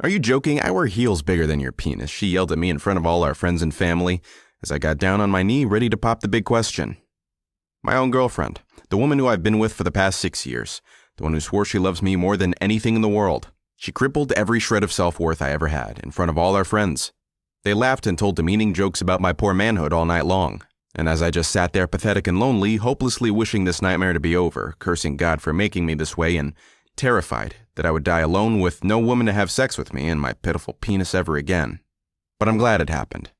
"Are you joking? I wear heels bigger than your penis," she yelled at me in front of all our friends and family as I got down on my knee ready to pop the big question. My own girlfriend, the woman who I've been with for the past 6 years, the one who swore she loves me more than anything in the world. She crippled every shred of self-worth I ever had in front of all our friends. They laughed and told demeaning jokes about my poor manhood all night long. And as I just sat there pathetic and lonely, hopelessly wishing this nightmare to be over, cursing God for making me this way, and terrified that I would die alone with no woman to have sex with me and my pitiful penis ever again. But I'm glad it happened,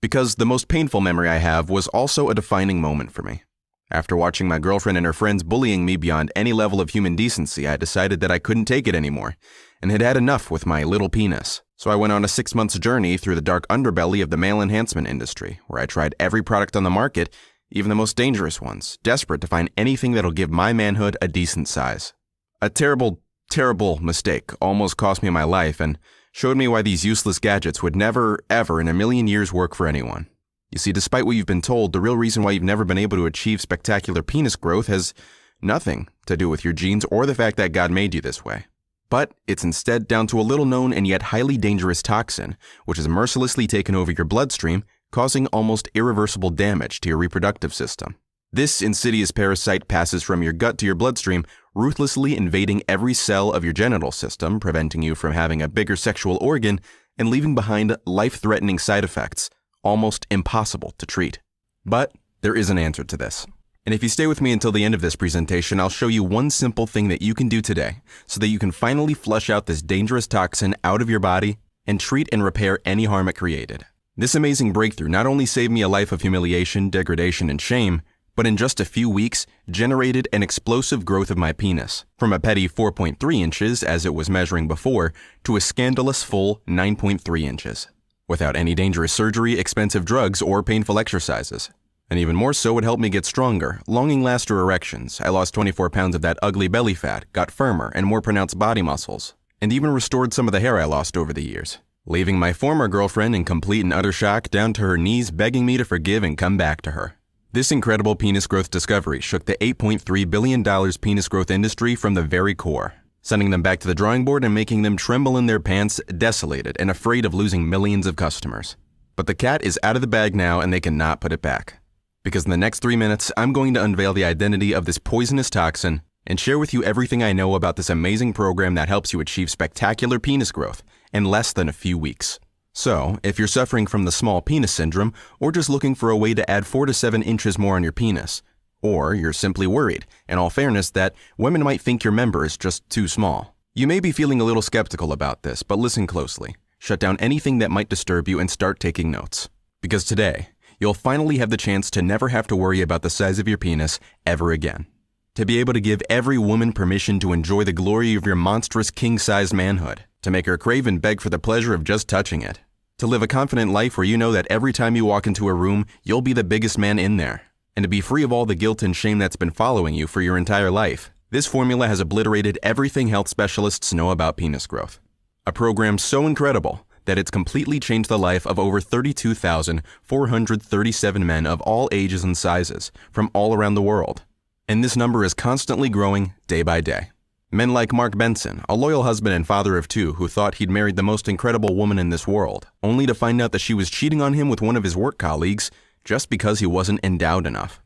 because the most painful memory I have was also a defining moment for me. After watching my girlfriend and her friends bullying me beyond any level of human decency, I decided that I couldn't take it anymore, and had had enough with my little penis. So I went on a 6-month journey through the dark underbelly of the male enhancement industry, where I tried every product on the market, even the most dangerous ones, desperate to find anything that'll give my manhood a decent size. A terrible, terrible mistake almost cost me my life and showed me why these useless gadgets would never, ever in a million years work for anyone. You see, despite what you've been told, the real reason why you've never been able to achieve spectacular penis growth has nothing to do with your genes or the fact that God made you this way. But it's instead down to a little-known and yet highly dangerous toxin, which has mercilessly taken over your bloodstream, causing almost irreversible damage to your reproductive system. This insidious parasite passes from your gut to your bloodstream, ruthlessly invading every cell of your genital system, preventing you from having a bigger sexual organ and leaving behind life-threatening side effects, almost impossible to treat. But there is an answer to this. And if you stay with me until the end of this presentation, I'll show you one simple thing that you can do today so that you can finally flush out this dangerous toxin out of your body and treat and repair any harm it created. This amazing breakthrough not only saved me a life of humiliation, degradation, and shame, but in just a few weeks, generated an explosive growth of my penis, from a petty 4.3 inches as it was measuring before, to a scandalous full 9.3 inches, without any dangerous surgery, expensive drugs, or painful exercises. And even more so, it helped me get stronger, longer-lasting erections. I lost 24 pounds of that ugly belly fat, got firmer and more pronounced body muscles, and even restored some of the hair I lost over the years, leaving my former girlfriend in complete and utter shock, down to her knees begging me to forgive and come back to her. This incredible penis growth discovery shook the $8.3 billion penis growth industry from the very core, sending them back to the drawing board and making them tremble in their pants, desolated and afraid of losing millions of customers. But the cat is out of the bag now and they cannot put it back. Because in the next 3 minutes, I'm going to unveil the identity of this poisonous toxin and share with you everything I know about this amazing program that helps you achieve spectacular penis growth in less than a few weeks. So, if you're suffering from the small penis syndrome, or just looking for a way to add 4 to 7 inches more on your penis, or you're simply worried, in all fairness, that women might think your member is just too small, you may be feeling a little skeptical about this, but listen closely. Shut down anything that might disturb you and start taking notes. Because today, you'll finally have the chance to never have to worry about the size of your penis ever again. To be able to give every woman permission to enjoy the glory of your monstrous king-sized manhood. To make her crave and beg for the pleasure of just touching it. To live a confident life where you know that every time you walk into a room, you'll be the biggest man in there. And to be free of all the guilt and shame that's been following you for your entire life. This formula has obliterated everything health specialists know about penis growth. A program so incredible that it's completely changed the life of over 32,437 men of all ages and sizes from all around the world. And this number is constantly growing day by day. Men like Mark Benson, a loyal husband and father of 2 who thought he'd married the most incredible woman in this world, only to find out that she was cheating on him with one of his work colleagues just because he wasn't endowed enough.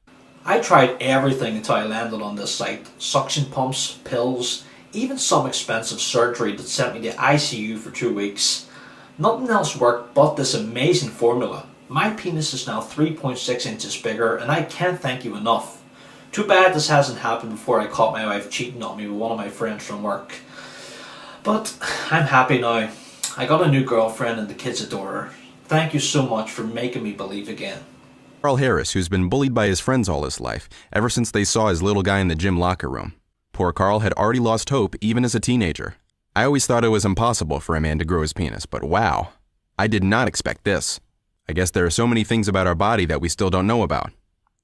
I tried everything until I landed on this site. Suction pumps, pills, even some expensive surgery that sent me to ICU for 2 weeks. Nothing else worked but this amazing formula. My penis is now 3.6 inches bigger and I can't thank you enough. Too bad this hasn't happened before I caught my wife cheating on me with one of my friends from work. But I'm happy now. I got a new girlfriend and the kids adore her. Thank you so much for making me believe again. Carl Harris, who's been bullied by his friends all his life, ever since they saw his little guy in the gym locker room. Poor Carl had already lost hope even as a teenager. I always thought it was impossible for a man to grow his penis, but wow, I did not expect this. I guess there are so many things about our body that we still don't know about.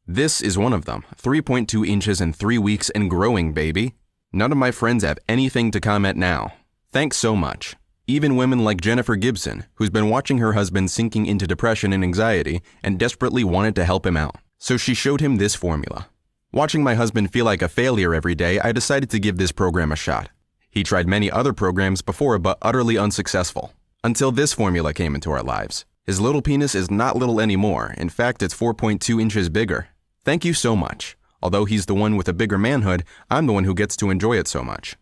This is one of them, 3.2 inches in 3 weeks and growing, baby. None of my friends have anything to comment now. Thanks so much. Even women like Jennifer Gibson, who's been watching her husband sinking into depression and anxiety and desperately wanted to help him out. So she showed him this formula. Watching my husband feel like a failure every day, I decided to give this program a shot. He tried many other programs before but utterly unsuccessful. Until this formula came into our lives. His little penis is not little anymore. In fact, it's 4.2 inches bigger. Thank you so much. Although he's the one with a bigger manhood, I'm the one who gets to enjoy it so much.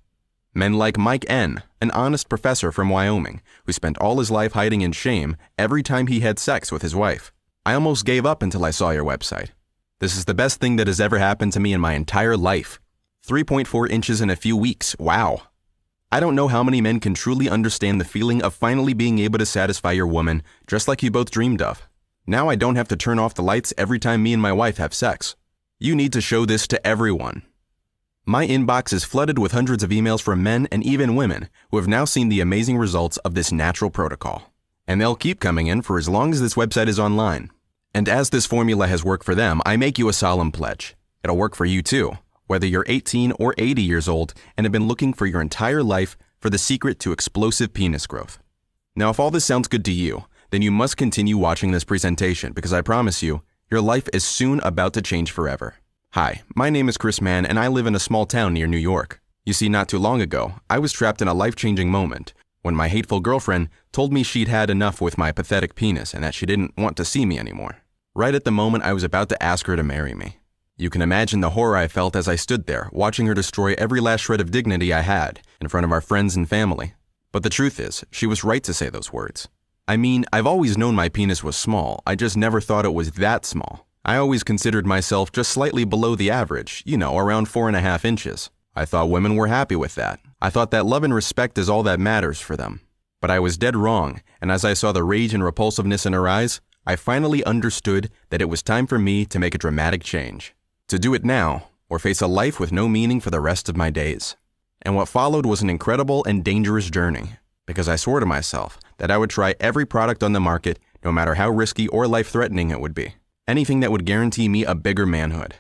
Men like Mike N., an honest professor from Wyoming, who spent all his life hiding in shame every time he had sex with his wife. I almost gave up until I saw your website. This is the best thing that has ever happened to me in my entire life. 3.4 inches in a few weeks, wow. I don't know how many men can truly understand the feeling of finally being able to satisfy your woman just like you both dreamed of. Now I don't have to turn off the lights every time me and my wife have sex. You need to show this to everyone. My inbox is flooded with hundreds of emails from men and even women who have now seen the amazing results of this natural protocol. And they'll keep coming in for as long as this website is online. And as this formula has worked for them, I make you a solemn pledge. It'll work for you too, whether you're 18 or 80 years old and have been looking for your entire life for the secret to explosive penis growth. Now, if all this sounds good to you, then you must continue watching this presentation because I promise you, your life is soon about to change forever. Hi, my name is Chris Mann and I live in a small town near New York. You see, not too long ago, I was trapped in a life-changing moment when my hateful girlfriend told me she'd had enough with my pathetic penis and that she didn't want to see me anymore. Right at the moment I was about to ask her to marry me. You can imagine the horror I felt as I stood there, watching her destroy every last shred of dignity I had in front of our friends and family. But the truth is, she was right to say those words. I mean, I've always known my penis was small, I just never thought it was that small. I always considered myself just slightly below the average, around 4.5 inches. I thought women were happy with that. I thought that love and respect is all that matters for them. But I was dead wrong, and as I saw the rage and repulsiveness in her eyes, I finally understood that it was time for me to make a dramatic change. To do it now, or face a life with no meaning for the rest of my days. And what followed was an incredible and dangerous journey, because I swore to myself that I would try every product on the market, no matter how risky or life-threatening it would be. Anything that would guarantee me a bigger manhood.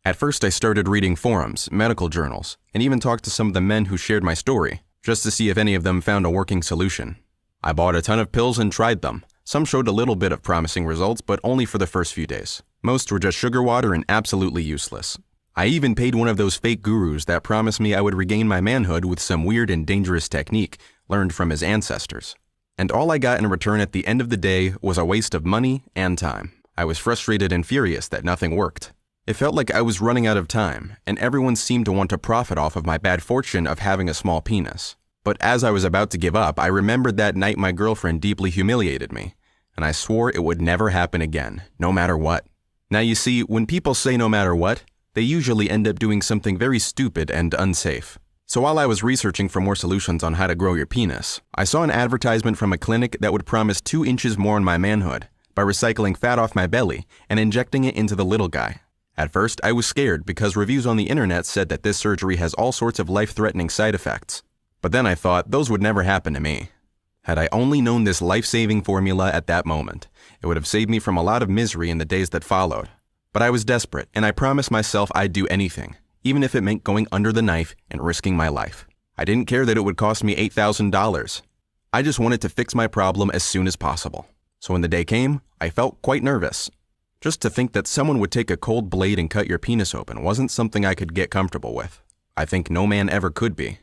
At first I started reading forums, medical journals, and even talked to some of the men who shared my story, just to see if any of them found a working solution. I bought a ton of pills and tried them. Some showed a little bit of promising results, but only for the first few days. Most were just sugar water and absolutely useless. I even paid one of those fake gurus that promised me I would regain my manhood with some weird and dangerous technique learned from his ancestors. And all I got in return at the end of the day was a waste of money and time. I was frustrated and furious that nothing worked. It felt like I was running out of time, and everyone seemed to want to profit off of my bad fortune of having a small penis. But as I was about to give up, I remembered that night my girlfriend deeply humiliated me, and I swore it would never happen again, no matter what. Now you see, when people say no matter what, they usually end up doing something very stupid and unsafe. So while I was researching for more solutions on how to grow your penis, I saw an advertisement from a clinic that would promise 2 inches more in my manhood by recycling fat off my belly and injecting it into the little guy. At first, I was scared because reviews on the internet said that this surgery has all sorts of life-threatening side effects. But then I thought those would never happen to me. Had I only known this life-saving formula at that moment, it would have saved me from a lot of misery in the days that followed. But I was desperate, and I promised myself I'd do anything, even if it meant going under the knife and risking my life. I didn't care that it would cost me $8,000. I just wanted to fix my problem as soon as possible. So when the day came, I felt quite nervous. Just to think that someone would take a cold blade and cut your penis open wasn't something I could get comfortable with. I think no man ever could be.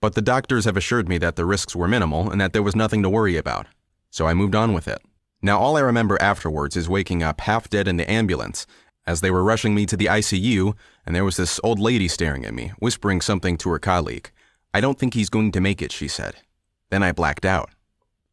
But the doctors have assured me that the risks were minimal and that there was nothing to worry about. So I moved on with it. Now all I remember afterwards is waking up half dead in the ambulance as they were rushing me to the ICU, and there was this old lady staring at me, whispering something to her colleague. "I don't think he's going to make it," she said. Then I blacked out.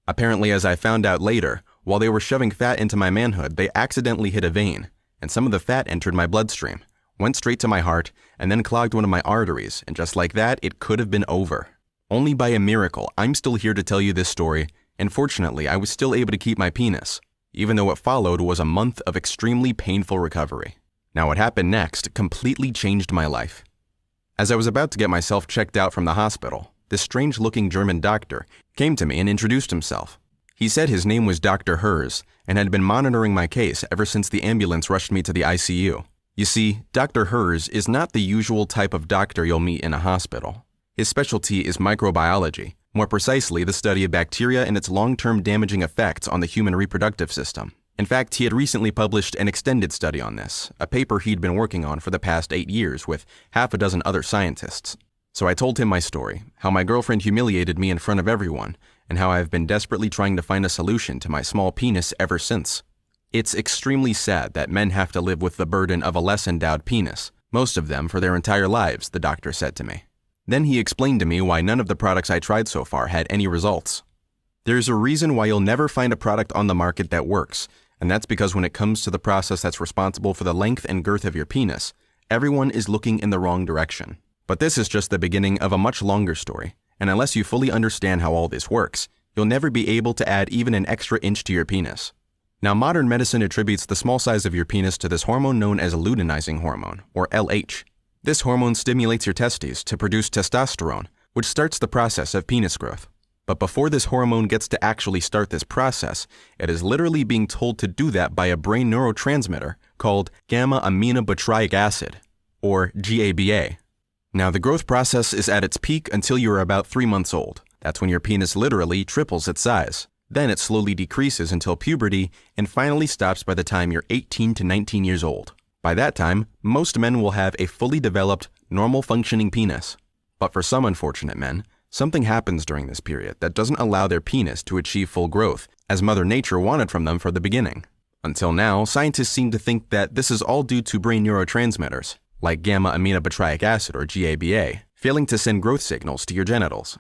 Apparently, as I found out later, while they were shoving fat into my manhood, they accidentally hit a vein, and some of the fat entered my bloodstream, went straight to my heart, and then clogged one of my arteries, and just like that, it could have been over. Only by a miracle, I'm still here to tell you this story, and fortunately, I was still able to keep my penis, even though what followed was a month of extremely painful recovery. Now what happened next completely changed my life. As I was about to get myself checked out from the hospital, this strange-looking German doctor came to me and introduced himself. He said his name was Dr. Herz and had been monitoring my case ever since the ambulance rushed me to the ICU. You see, Dr. Herz is not the usual type of doctor you'll meet in a hospital. His specialty is microbiology, more precisely the study of bacteria and its long-term damaging effects on the human reproductive system. In fact, he had recently published an extended study on this, a paper he'd been working on for the past 8 years with half a dozen other scientists. So I told him my story, how my girlfriend humiliated me in front of everyone, and how I have been desperately trying to find a solution to my small penis ever since. It's extremely sad that men have to live with the burden of a less endowed penis, most of them for their entire lives, the doctor said to me. Then he explained to me why none of the products I tried so far had any results. There's a reason why you'll never find a product on the market that works, and that's because when it comes to the process that's responsible for the length and girth of your penis, everyone is looking in the wrong direction. But this is just the beginning of a much longer story, and unless you fully understand how all this works, you'll never be able to add even an extra inch to your penis. Now, modern medicine attributes the small size of your penis to this hormone known as luteinizing hormone, or LH. This hormone stimulates your testes to produce testosterone, which starts the process of penis growth. But before this hormone gets to actually start this process, it is literally being told to do that by a brain neurotransmitter called gamma-aminobutyric acid, or GABA. Now, the growth process is at its peak until you are about 3 months old. That's when your penis literally triples its size. Then it slowly decreases until puberty and finally stops by the time you're 18 to 19 years old. By that time, most men will have a fully developed, normal functioning penis. But for some unfortunate men, something happens during this period that doesn't allow their penis to achieve full growth, as Mother Nature wanted from them from the beginning. Until now, scientists seem to think that this is all due to brain neurotransmitters, like gamma-aminobutyric acid or GABA, failing to send growth signals to your genitals.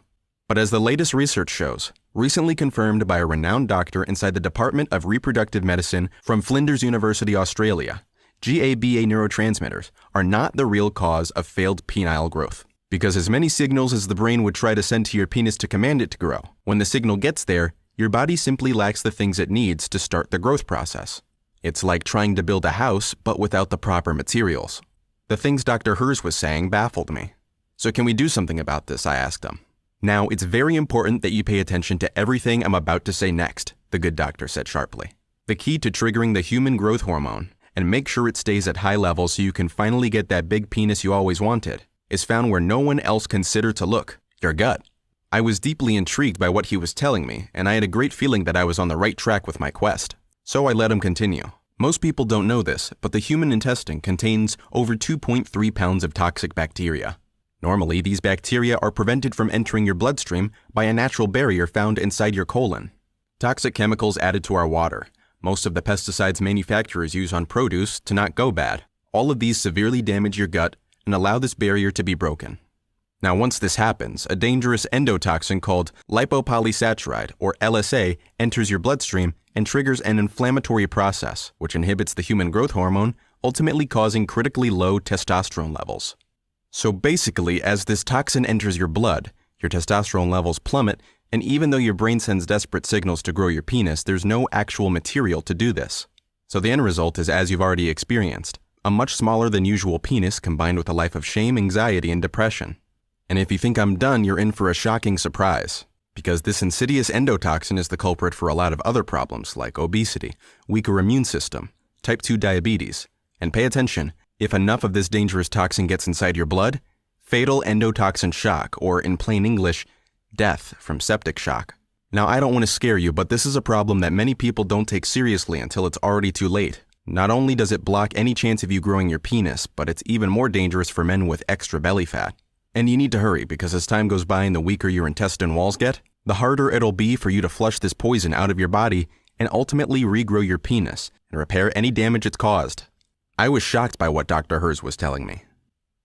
But as the latest research shows, recently confirmed by a renowned doctor inside the Department of Reproductive Medicine from Flinders University, Australia, GABA neurotransmitters are not the real cause of failed penile growth. Because as many signals as the brain would try to send to your penis to command it to grow, when the signal gets there, your body simply lacks the things it needs to start the growth process. It's like trying to build a house, but without the proper materials. The things Dr. Hers was saying baffled me. So can we do something about this? I asked him. Now, it's very important that you pay attention to everything I'm about to say next, the good doctor said sharply. The key to triggering the human growth hormone, and make sure it stays at high levels so you can finally get that big penis you always wanted, is found where no one else considered to look, your gut. I was deeply intrigued by what he was telling me, and I had a great feeling that I was on the right track with my quest. So I let him continue. Most people don't know this, but the human intestine contains over 2.3 pounds of toxic bacteria. Normally, these bacteria are prevented from entering your bloodstream by a natural barrier found inside your colon. Toxic chemicals added to our water, most of the pesticides manufacturers use on produce to not go bad. All of these severely damage your gut and allow this barrier to be broken. Now, once this happens, a dangerous endotoxin called lipopolysaccharide, or LSA, enters your bloodstream and triggers an inflammatory process, which inhibits the human growth hormone, ultimately causing critically low testosterone levels. So basically, as this toxin enters your blood, your testosterone levels plummet, and even though your brain sends desperate signals to grow your penis, there's no actual material to do this. So the end result is as you've already experienced, a much smaller than usual penis combined with a life of shame, anxiety, and depression. And if you think I'm done, you're in for a shocking surprise, because this insidious endotoxin is the culprit for a lot of other problems like obesity, weaker immune system, type 2 diabetes, and pay attention, if enough of this dangerous toxin gets inside your blood, fatal endotoxin shock, or in plain English, death from septic shock. Now, I don't want to scare you, but this is a problem that many people don't take seriously until it's already too late. Not only does it block any chance of you growing your penis, but it's even more dangerous for men with extra belly fat. And you need to hurry, because as time goes by and the weaker your intestine walls get, the harder it'll be for you to flush this poison out of your body and ultimately regrow your penis and repair any damage it's caused. I was shocked by what Dr. Hers was telling me.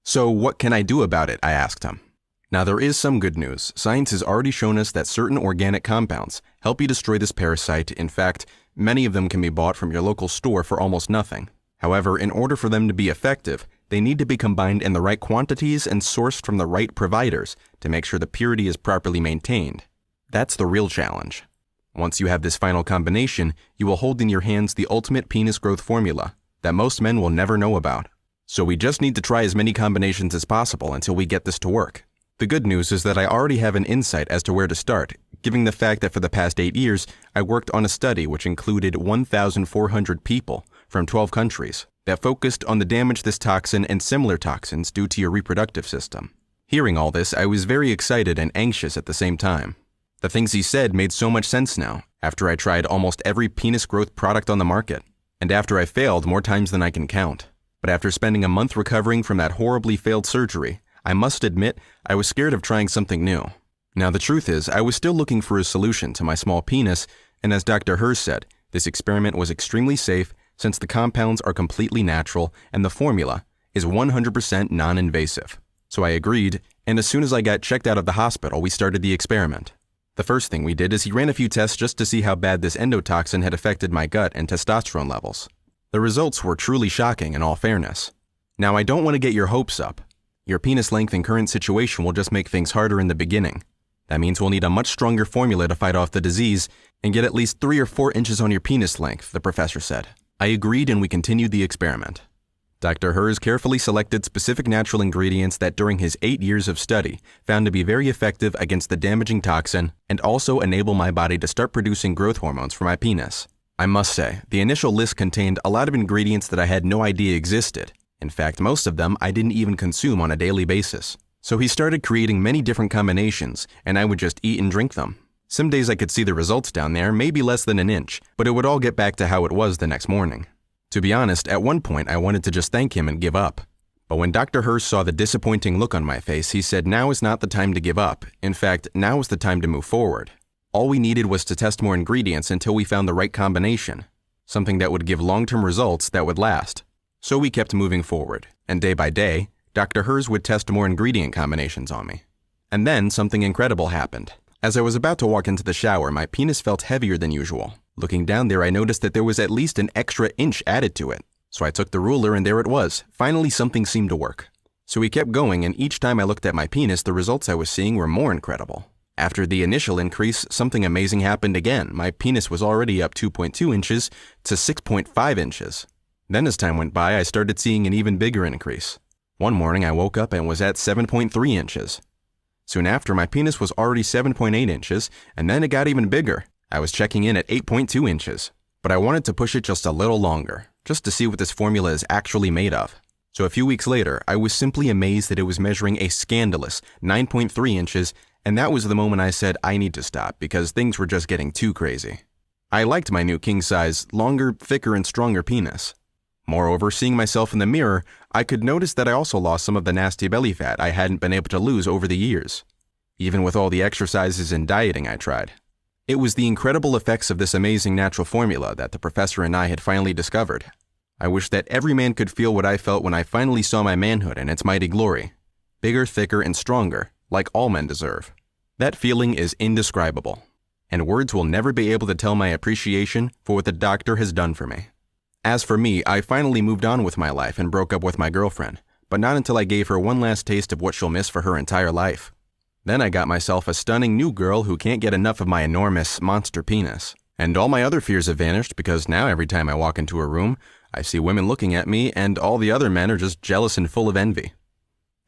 So what can I do about it? I asked him. Now, there is some good news. Science has already shown us that certain organic compounds help you destroy this parasite. In fact, many of them can be bought from your local store for almost nothing. However, in order for them to be effective, they need to be combined in the right quantities and sourced from the right providers to make sure the purity is properly maintained. That's the real challenge. Once you have this final combination, you will hold in your hands the ultimate penis growth formula that most men will never know about. So we just need to try as many combinations as possible until we get this to work. The good news is that I already have an insight as to where to start, given the fact that for the past 8 years, I worked on a study which included 1,400 people from 12 countries that focused on the damage this toxin and similar toxins do to your reproductive system. Hearing all this, I was very excited and anxious at the same time. The things he said made so much sense now, after I tried almost every penis growth product on the market, and after I failed more times than I can count. But after spending a month recovering from that horribly failed surgery, I must admit, I was scared of trying something new. Now the truth is, I was still looking for a solution to my small penis, and as Dr. Hers said, this experiment was extremely safe since the compounds are completely natural and the formula is 100% non-invasive. So I agreed, and as soon as I got checked out of the hospital, we started the experiment. The first thing we did is he ran a few tests just to see how bad this endotoxin had affected my gut and testosterone levels. The results were truly shocking in all fairness. Now I don't want to get your hopes up. Your penis length and current situation will just make things harder in the beginning. That means we'll need a much stronger formula to fight off the disease and get at least 3 or 4 inches on your penis length, the professor said. I agreed and we continued the experiment. Dr. Hers carefully selected specific natural ingredients that during his 8 years of study found to be very effective against the damaging toxin and also enable my body to start producing growth hormones for my penis. I must say, the initial list contained a lot of ingredients that I had no idea existed. In fact, most of them I didn't even consume on a daily basis. So he started creating many different combinations, and I would just eat and drink them. Some days I could see the results down there, maybe less than an inch, but it would all get back to how it was the next morning. To be honest, at one point I wanted to just thank him and give up. But when Dr. Hers saw the disappointing look on my face, he said now is not the time to give up. In fact, now is the time to move forward. All we needed was to test more ingredients until we found the right combination, something that would give long-term results that would last. So we kept moving forward, and day by day, Dr. Hers would test more ingredient combinations on me. And then something incredible happened. As I was about to walk into the shower, my penis felt heavier than usual. Looking down there, I noticed that there was at least an extra inch added to it. So I took the ruler and there it was. Finally, something seemed to work. So we kept going, and each time I looked at my penis, the results I was seeing were more incredible. After the initial increase, something amazing happened again. My penis was already up 2.2 inches to 6.5 inches. Then as time went by, I started seeing an even bigger increase. One morning I woke up and was at 7.3 inches. Soon after, my penis was already 7.8 inches, and then it got even bigger. I was checking in at 8.2 inches. But I wanted to push it just a little longer, just to see what this formula is actually made of. So a few weeks later, I was simply amazed that it was measuring a scandalous 9.3 inches, and that was the moment I said I need to stop because things were just getting too crazy. I liked my new king-size, longer, thicker, and stronger penis. Moreover, seeing myself in the mirror, I could notice that I also lost some of the nasty belly fat I hadn't been able to lose over the years, even with all the exercises and dieting I tried. It was the incredible effects of this amazing natural formula that the professor and I had finally discovered. I wish that every man could feel what I felt when I finally saw my manhood in its mighty glory. Bigger, thicker, and stronger, like all men deserve. That feeling is indescribable, and words will never be able to tell my appreciation for what the doctor has done for me. As for me, I finally moved on with my life and broke up with my girlfriend, but not until I gave her one last taste of what she'll miss for her entire life. Then I got myself a stunning new girl who can't get enough of my enormous monster penis. And all my other fears have vanished because now every time I walk into a room, I see women looking at me and all the other men are just jealous and full of envy.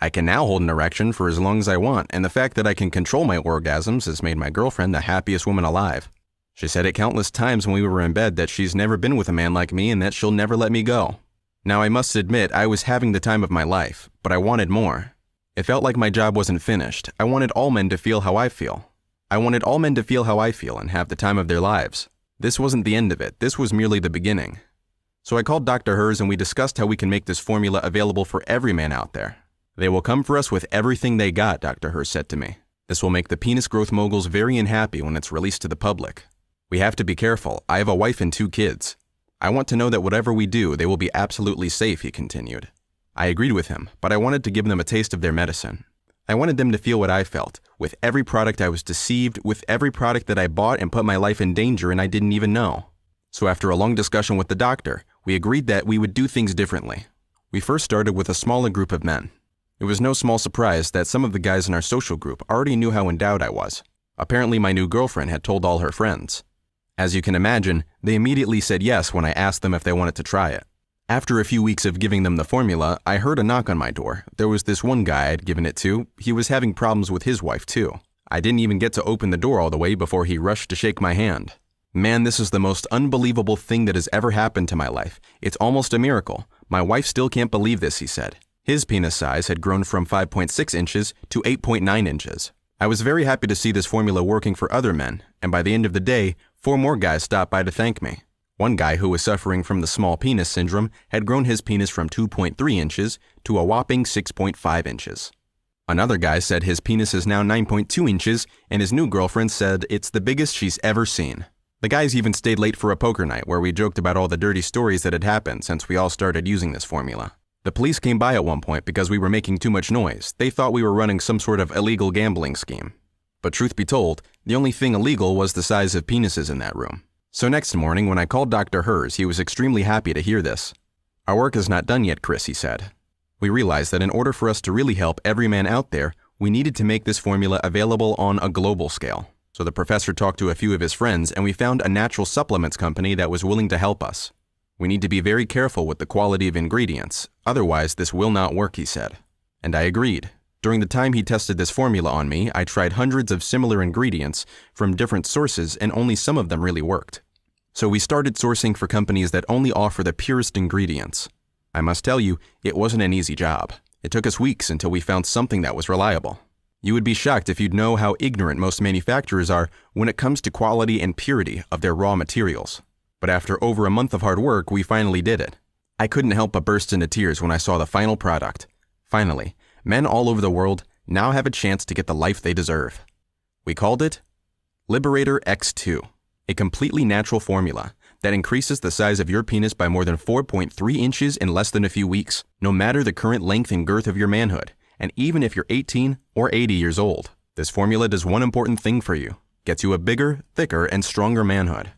I can now hold an erection for as long as I want, and the fact that I can control my orgasms has made my girlfriend the happiest woman alive. She said it countless times when we were in bed that she's never been with a man like me and that she'll never let me go. Now I must admit I was having the time of my life, but I wanted more. It felt like my job wasn't finished. I wanted all men to feel how I feel. I wanted all men to feel how I feel and have the time of their lives. This wasn't the end of it. This was merely the beginning. So I called Dr. Hers and we discussed how we can make this formula available for every man out there. They will come for us with everything they got, Dr. Hers said to me. This will make the penis growth moguls very unhappy when it's released to the public. We have to be careful. I have a wife and 2 kids. I want to know that whatever we do, they will be absolutely safe, he continued. I agreed with him, but I wanted to give them a taste of their medicine. I wanted them to feel what I felt. With every product I was deceived, with every product that I bought and put my life in danger and I didn't even know. So after a long discussion with the doctor, we agreed that we would do things differently. We first started with a smaller group of men. It was no small surprise that some of the guys in our social group already knew how endowed I was. Apparently my new girlfriend had told all her friends. As you can imagine, they immediately said yes when I asked them if they wanted to try it. After a few weeks of giving them the formula, I heard a knock on my door. There was this one guy I'd given it to. He was having problems with his wife too. I didn't even get to open the door all the way before he rushed to shake my hand. Man, this is the most unbelievable thing that has ever happened to my life. It's almost a miracle. My wife still can't believe this, he said. His penis size had grown from 5.6 inches to 8.9 inches. I was very happy to see this formula working for other men, and by the end of the day, 4 more guys stopped by to thank me. One guy who was suffering from the small penis syndrome had grown his penis from 2.3 inches to a whopping 6.5 inches. Another guy said his penis is now 9.2 inches, and his new girlfriend said it's the biggest she's ever seen. The guys even stayed late for a poker night where we joked about all the dirty stories that had happened since we all started using this formula. The police came by at one point because we were making too much noise. They thought we were running some sort of illegal gambling scheme. But truth be told, the only thing illegal was the size of penises in that room. So next morning, when I called Dr. Hers, he was extremely happy to hear this. "Our work is not done yet, Chris," he said. "We realized that in order for us to really help every man out there, we needed to make this formula available on a global scale." So the professor talked to a few of his friends, and we found a natural supplements company that was willing to help us. "We need to be very careful with the quality of ingredients, otherwise this will not work," he said. And I agreed. During the time he tested this formula on me, I tried hundreds of similar ingredients from different sources, and only some of them really worked. So we started sourcing for companies that only offer the purest ingredients. I must tell you, it wasn't an easy job. It took us weeks until we found something that was reliable. You would be shocked if you'd know how ignorant most manufacturers are when it comes to quality and purity of their raw materials. But after over a month of hard work, we finally did it. I couldn't help but burst into tears when I saw the final product. Finally, men all over the world now have a chance to get the life they deserve. We called it Liberator X2, a completely natural formula that increases the size of your penis by more than 4.3 inches in less than a few weeks, no matter the current length and girth of your manhood, and even if you're 18 or 80 years old. This formula does one important thing for you: gets you a bigger, thicker, and stronger manhood.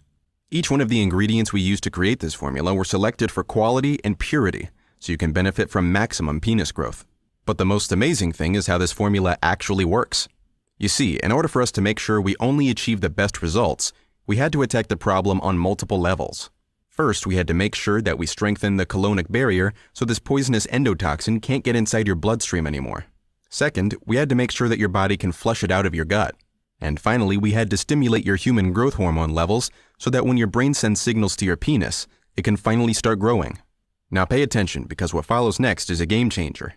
Each one of the ingredients we used to create this formula were selected for quality and purity, so you can benefit from maximum penis growth. But the most amazing thing is how this formula actually works. You see, in order for us to make sure we only achieve the best results, we had to attack the problem on multiple levels. First, we had to make sure that we strengthen the colonic barrier so this poisonous endotoxin can't get inside your bloodstream anymore. Second, we had to make sure that your body can flush it out of your gut. And finally, we had to stimulate your human growth hormone levels so that when your brain sends signals to your penis, it can finally start growing. Now pay attention, because what follows next is a game changer,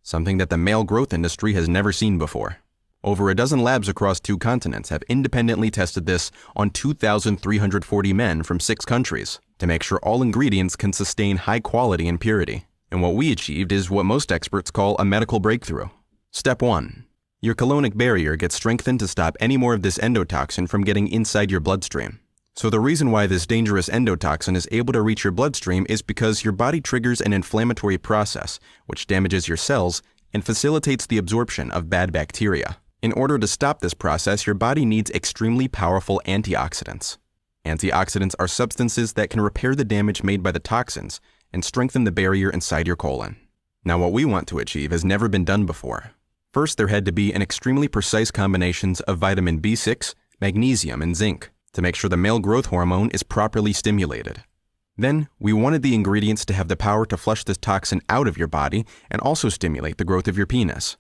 something that the male growth industry has never seen before. Over a dozen labs across 2 continents have independently tested this on 2,340 men from 6 countries to make sure all ingredients can sustain high quality and purity. And what we achieved is what most experts call a medical breakthrough. Step 1. Your colonic barrier gets strengthened to stop any more of this endotoxin from getting inside your bloodstream. So the reason why this dangerous endotoxin is able to reach your bloodstream is because your body triggers an inflammatory process which damages your cells and facilitates the absorption of bad bacteria. In order to stop this process, your body needs extremely powerful antioxidants. Antioxidants are substances that can repair the damage made by the toxins and strengthen the barrier inside your colon. Now, what we want to achieve has never been done before. First, there had to be an extremely precise combinations of vitamin B6, magnesium, and zinc to make sure the male growth hormone is properly stimulated. Then, we wanted the ingredients to have the power to flush this toxin out of your body and also stimulate the growth of your penis.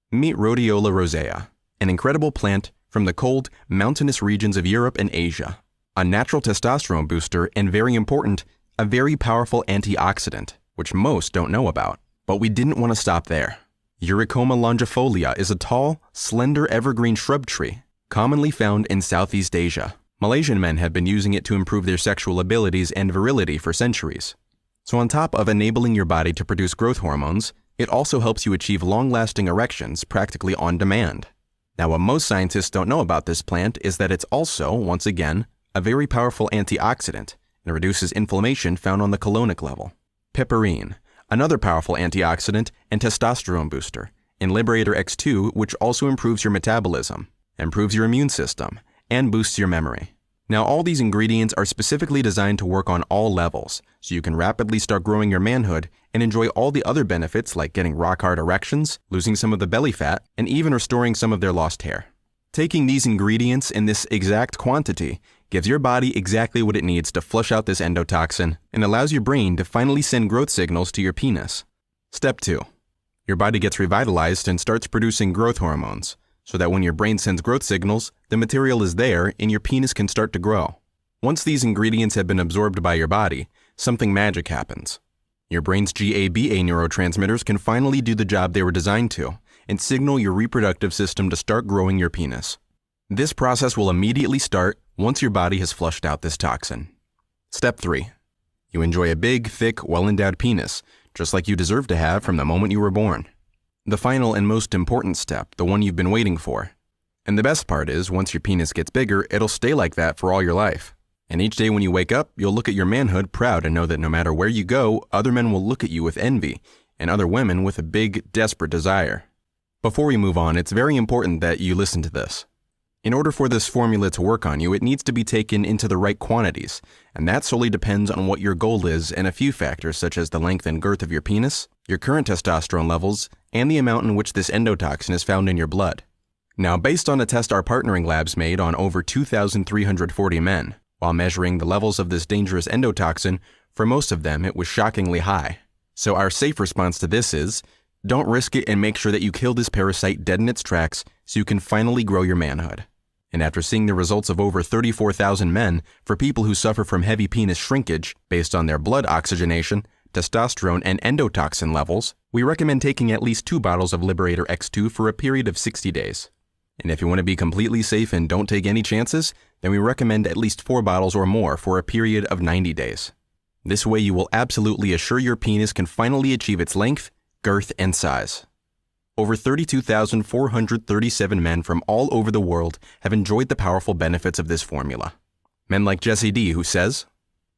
Meet Rhodiola rosea, an incredible plant from the cold, mountainous regions of Europe and Asia. A natural testosterone booster and, very important, a very powerful antioxidant, which most don't know about. But we didn't want to stop there. Eurycoma longifolia is a tall, slender evergreen shrub tree commonly found in Southeast Asia. Malaysian men have been using it to improve their sexual abilities and virility for centuries. So on top of enabling your body to produce growth hormones, it also helps you achieve long-lasting erections practically on demand. Now, what most scientists don't know about this plant is that it's also, once again, a very powerful antioxidant and reduces inflammation found on the colonic level. Piperine, another powerful antioxidant and testosterone booster, and Liberator X2, which also improves your metabolism, improves your immune system, and boosts your memory. Now, all these ingredients are specifically designed to work on all levels, so you can rapidly start growing your manhood and enjoy all the other benefits like getting rock-hard erections, losing some of the belly fat, and even restoring some of their lost hair. Taking these ingredients in this exact quantity gives your body exactly what it needs to flush out this endotoxin and allows your brain to finally send growth signals to your penis. Step 2. Your body gets revitalized and starts producing growth hormones, so that when your brain sends growth signals, the material is there and your penis can start to grow. Once these ingredients have been absorbed by your body, something magic happens. Your brain's GABA neurotransmitters can finally do the job they were designed to and signal your reproductive system to start growing your penis. This process will immediately start once your body has flushed out this toxin. Step 3. You enjoy a big, thick, well-endowed penis, just like you deserve to have from the moment you were born. The final and most important step, the one you've been waiting for. And the best part is, once your penis gets bigger, it'll stay like that for all your life. And each day when you wake up, you'll look at your manhood proud and know that no matter where you go, other men will look at you with envy, and other women with a big, desperate desire. Before we move on, it's very important that you listen to this. In order for this formula to work on you, it needs to be taken into the right quantities, and that solely depends on what your goal is and a few factors such as the length and girth of your penis, your current testosterone levels, and the amount in which this endotoxin is found in your blood. Now, based on a test our partnering labs made on over 2,340 men, while measuring the levels of this dangerous endotoxin, for most of them it was shockingly high. So our safe response to this is, don't risk it and make sure that you kill this parasite dead in its tracks so you can finally grow your manhood. And after seeing the results of over 34,000 men for people who suffer from heavy penis shrinkage based on their blood oxygenation, testosterone, and endotoxin levels, we recommend taking at least 2 bottles of Liberator X2 for a period of 60 days. And if you want to be completely safe and don't take any chances, then we recommend at least 4 bottles or more for a period of 90 days. This way you will absolutely assure your penis can finally achieve its length, girth, and size. Over 32,437 men from all over the world have enjoyed the powerful benefits of this formula. Men like Jesse D, who says,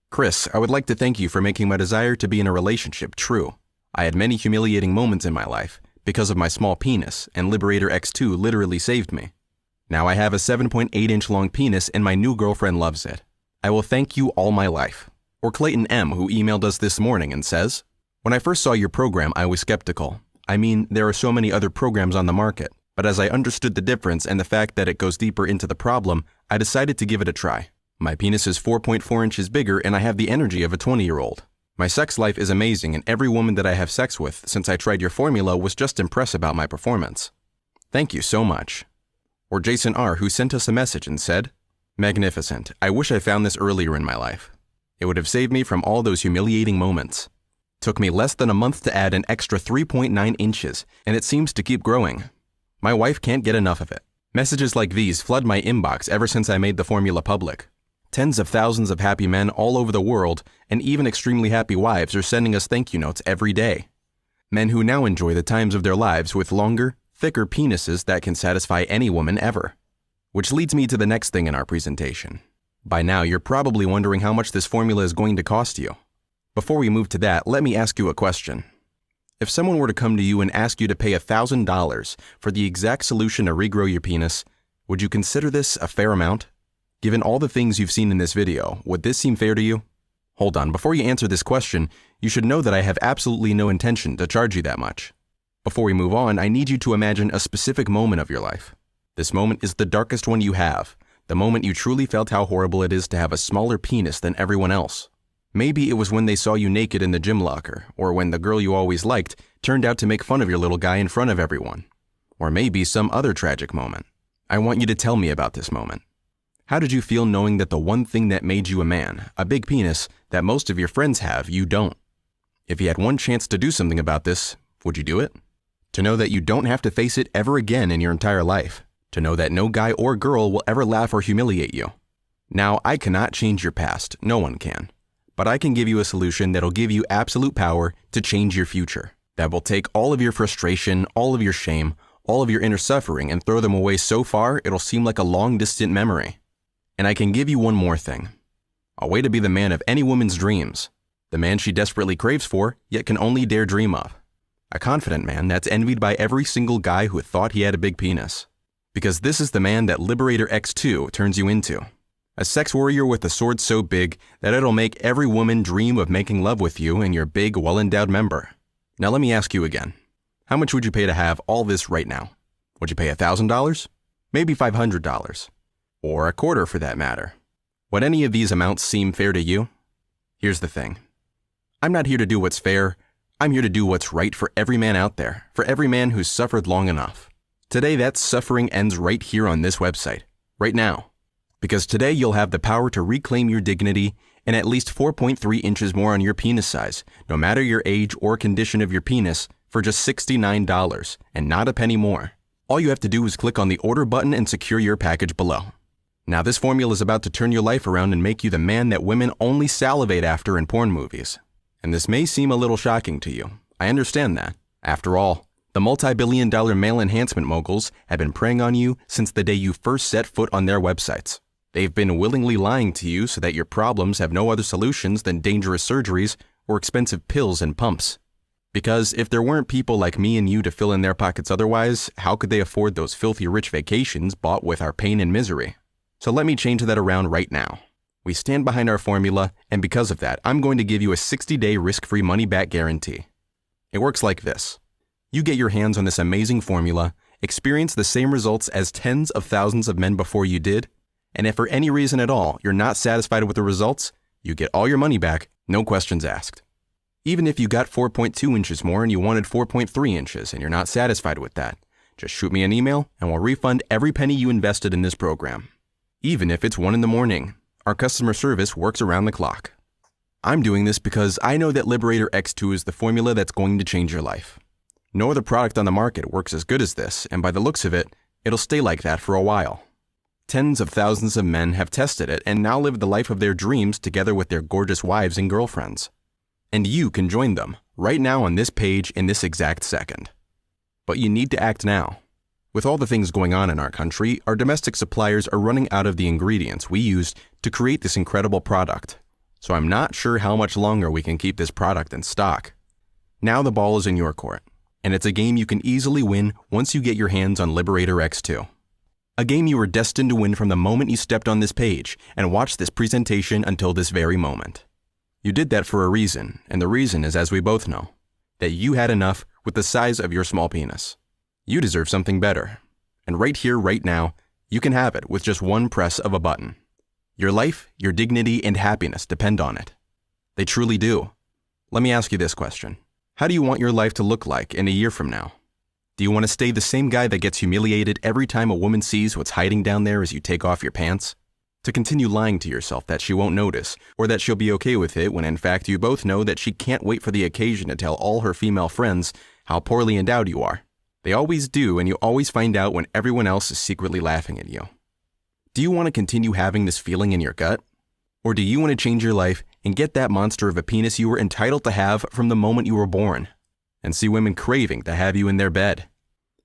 "Chris, I would like to thank you for making my desire to be in a relationship true. I had many humiliating moments in my life because of my small penis, and Liberator X2 literally saved me. Now I have a 7.8-inch long penis and my new girlfriend loves it. I will thank you all my life." Or Clayton M, who emailed us this morning and says, "When I first saw your program, I was skeptical. I mean, there are so many other programs on the market, but as I understood the difference and the fact that it goes deeper into the problem, I decided to give it a try. My penis is 4.4 inches bigger and I have the energy of a 20-year-old. My sex life is amazing and every woman that I have sex with since I tried your formula was just impressed about my performance. Thank you so much." Or Jason R, who sent us a message and said, "Magnificent. I wish I found this earlier in my life. It would have saved me from all those humiliating moments. Took me less than a month to add an extra 3.9 inches, and it seems to keep growing. My wife can't get enough of it." Messages like these flood my inbox ever since I made the formula public. Tens of thousands of happy men all over the world, and even extremely happy wives are sending us thank you notes every day. Men who now enjoy the times of their lives with longer, thicker penises that can satisfy any woman ever. Which leads me to the next thing in our presentation. By now, you're probably wondering how much this formula is going to cost you. Before we move to that, let me ask you a question. If someone were to come to you and ask you to pay $1,000 for the exact solution to regrow your penis, would you consider this a fair amount? Given all the things you've seen in this video, would this seem fair to you? Hold on, before you answer this question, you should know that I have absolutely no intention to charge you that much. Before we move on, I need you to imagine a specific moment of your life. This moment is the darkest one you have, the moment you truly felt how horrible it is to have a smaller penis than everyone else. Maybe it was when they saw you naked in the gym locker, or when the girl you always liked turned out to make fun of your little guy in front of everyone. Or maybe some other tragic moment. I want you to tell me about this moment. How did you feel knowing that the one thing that made you a man, a big penis, that most of your friends have, you don't? If you had one chance to do something about this, would you do it? To know that you don't have to face it ever again in your entire life. To know that no guy or girl will ever laugh or humiliate you. Now, I cannot change your past, no one can. But I can give you a solution that'll give you absolute power to change your future. That will take all of your frustration, all of your shame, all of your inner suffering and throw them away so far it'll seem like a long distant memory. And I can give you one more thing. A way to be the man of any woman's dreams. The man she desperately craves for, yet can only dare dream of. A confident man that's envied by every single guy who thought he had a big penis. Because this is the man that Liberator X2 turns you into. A sex warrior with a sword so big that it'll make every woman dream of making love with you and your big, well-endowed member. Now let me ask you again. How much would you pay to have all this right now? Would you pay $1,000? Maybe $500? Or a quarter for that matter? Would any of these amounts seem fair to you? Here's the thing. I'm not here to do what's fair. I'm here to do what's right for every man out there, for every man who's suffered long enough. Today, that suffering ends right here on this website, right now. Because today you'll have the power to reclaim your dignity and at least 4.3 inches more on your penis size, no matter your age or condition of your penis, for just $69 and not a penny more. All you have to do is click on the order button and secure your package below. Now this formula is about to turn your life around and make you the man that women only salivate after in porn movies. And this may seem a little shocking to you. I understand that. After all, The multi-billion-dollar male enhancement moguls have been preying on you since the day you first set foot on their websites. They've been willingly lying to you so that your problems have no other solutions than dangerous surgeries or expensive pills and pumps. Because if there weren't people like me and you to fill in their pockets otherwise, how could they afford those filthy rich vacations bought with our pain and misery? So let me change that around right now. We stand behind our formula, and because of that, I'm going to give you a 60-day risk-free money-back guarantee. It works like this. You get your hands on this amazing formula, experience the same results as tens of thousands of men before you did, and if for any reason at all you're not satisfied with the results, you get all your money back, no questions asked. Even if you got 4.2 inches more and you wanted 4.3 inches and you're not satisfied with that, just shoot me an email and we'll refund every penny you invested in this program. Even if it's 1 in the morning, our customer service works around the clock. I'm doing this because I know that Liberator X2 is the formula that's going to change your life. No other product on the market works as good as this, and by the looks of it, it'll stay like that for a while. Tens of thousands of men have tested it and now live the life of their dreams together with their gorgeous wives and girlfriends. And you can join them right now on this page in this exact second. But you need to act now. With all the things going on in our country, our domestic suppliers are running out of the ingredients we used to create this incredible product. So I'm not sure how much longer we can keep this product in stock. Now the ball is in your court, and it's a game you can easily win once you get your hands on Liberator X2. A game you were destined to win from the moment you stepped on this page and watched this presentation until this very moment. You did that for a reason, and the reason is, as we both know, that you had enough with the size of your small penis. You deserve something better. And right here, right now, you can have it with just one press of a button. Your life, your dignity, and happiness depend on it. They truly do. Let me ask you this question. How do you want your life to look like in a year from now? Do you want to stay the same guy that gets humiliated every time a woman sees what's hiding down there as you take off your pants? To continue lying to yourself that she won't notice, or that she'll be okay with it when in fact you both know that she can't wait for the occasion to tell all her female friends how poorly endowed you are. They always do, and you always find out when everyone else is secretly laughing at you. Do you want to continue having this feeling in your gut? Or do you want to change your life and get that monster of a penis you were entitled to have from the moment you were born? And see women craving to have you in their bed.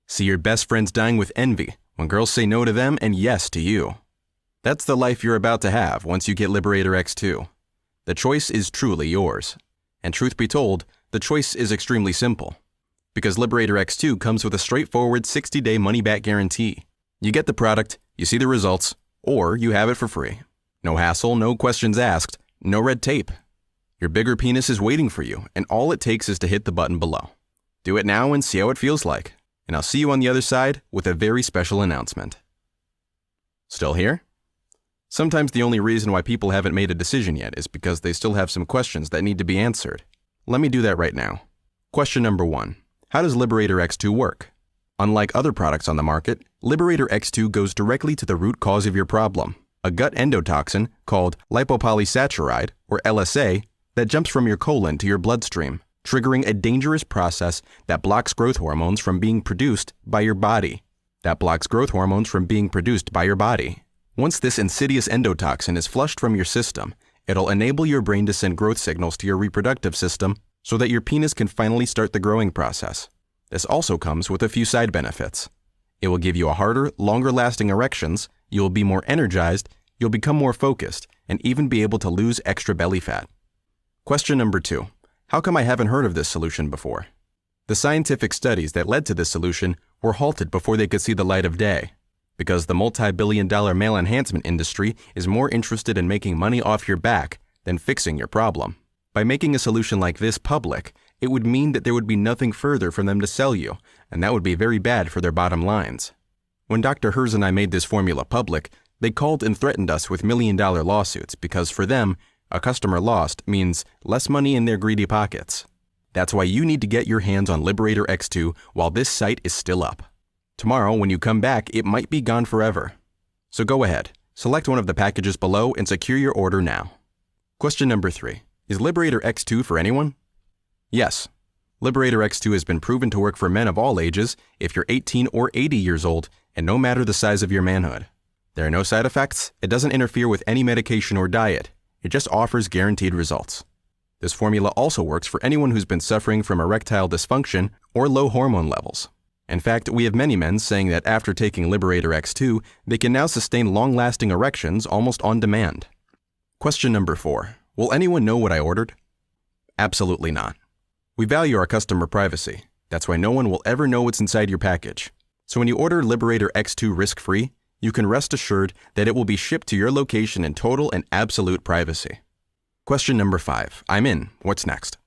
See your best friends dying with envy when girls say no to them and yes to you. That's the life you're about to have once you get Liberator X2. The choice is truly yours. And truth be told, the choice is extremely simple. Because Liberator X2 comes with a straightforward 60-day money-back guarantee. You get the product, you see the results, or you have it for free. No hassle, no questions asked, no red tape. Your bigger penis is waiting for you, and all it takes is to hit the button below. Do it now and see how it feels like. And I'll see you on the other side with a very special announcement. Still here? Sometimes the only reason why people haven't made a decision yet is because they still have some questions that need to be answered. Let me do that right now. Question number 1. How does Liberator X2 work? Unlike other products on the market, Liberator X2 goes directly to the root cause of your problem, a gut endotoxin called lipopolysaccharide, or LSA, that jumps from your colon to your bloodstream, triggering a dangerous process that blocks growth hormones from being produced by your body. Once this insidious endotoxin is flushed from your system, it'll enable your brain to send growth signals to your reproductive system so that your penis can finally start the growing process. This also comes with a few side benefits. It will give you a harder, longer-lasting erections, you will be more energized, you'll become more focused, and even be able to lose extra belly fat. Question number 2. How come I haven't heard of this solution before? The scientific studies that led to this solution were halted before they could see the light of day, because the multi-billion-dollar male enhancement industry is more interested in making money off your back than fixing your problem. By making a solution like this public, it would mean that there would be nothing further for them to sell you, and that would be very bad for their bottom lines. When Dr. Herz and I made this formula public, they called and threatened us with million-dollar lawsuits because for them, a customer lost means less money in their greedy pockets. That's why you need to get your hands on Liberator X2 while this site is still up. Tomorrow, when you come back, it might be gone forever. So go ahead, select one of the packages below and secure your order now. Question number 3. Is Liberator X2 for anyone? Yes. Liberator X2 has been proven to work for men of all ages if you're 18 or 80 years old and no matter the size of your manhood. There are no side effects, it doesn't interfere with any medication or diet, it just offers guaranteed results. This formula also works for anyone who's been suffering from erectile dysfunction or low hormone levels. In fact, we have many men saying that after taking Liberator X2, they can now sustain long-lasting erections almost on demand. Question number 4. Will anyone know what I ordered? Absolutely not. We value our customer privacy. That's why no one will ever know what's inside your package. So when you order Liberator X2 risk-free, you can rest assured that it will be shipped to your location in total and absolute privacy. Question number 5. I'm in. What's next?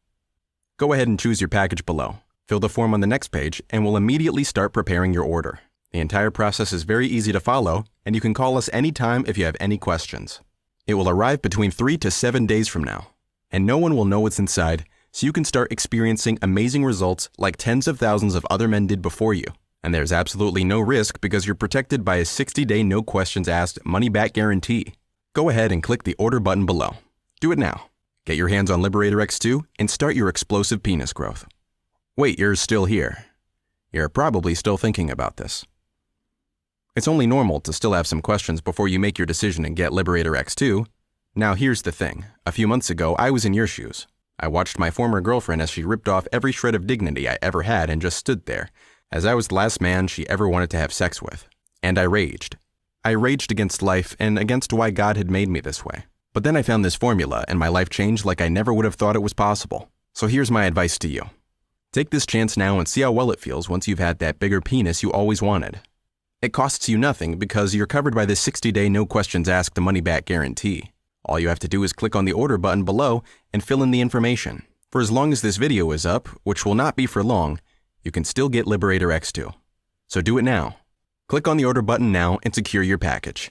Go ahead and choose your package below. Fill the form on the next page, and we'll immediately start preparing your order. The entire process is very easy to follow, and you can call us anytime if you have any questions. It will arrive between 3 to 7 days from now, and no one will know what's inside, so you can start experiencing amazing results like tens of thousands of other men did before you. And there's absolutely no risk because you're protected by a 60-day no questions asked money-back guarantee. Go ahead and click the order button below. Do it now. Get your hands on Liberator X2 and start your explosive penis growth. Wait, you're still here. You're probably still thinking about this. It's only normal to still have some questions before you make your decision and get Liberator X2. Now here's the thing. A few months ago, I was in your shoes. I watched my former girlfriend as she ripped off every shred of dignity I ever had and just stood there, as I was the last man she ever wanted to have sex with. And I raged. I raged against life and against why God had made me this way. But then I found this formula and my life changed like I never would have thought it was possible. So here's my advice to you. Take this chance now and see how well it feels once you've had that bigger penis you always wanted. It costs you nothing because you're covered by this 60-day no questions asked money-back guarantee. All you have to do is click on the order button below and fill in the information. For as long as this video is up, which will not be for long, you can still get Liberator X2. So do it now. Click on the order button now and secure your package.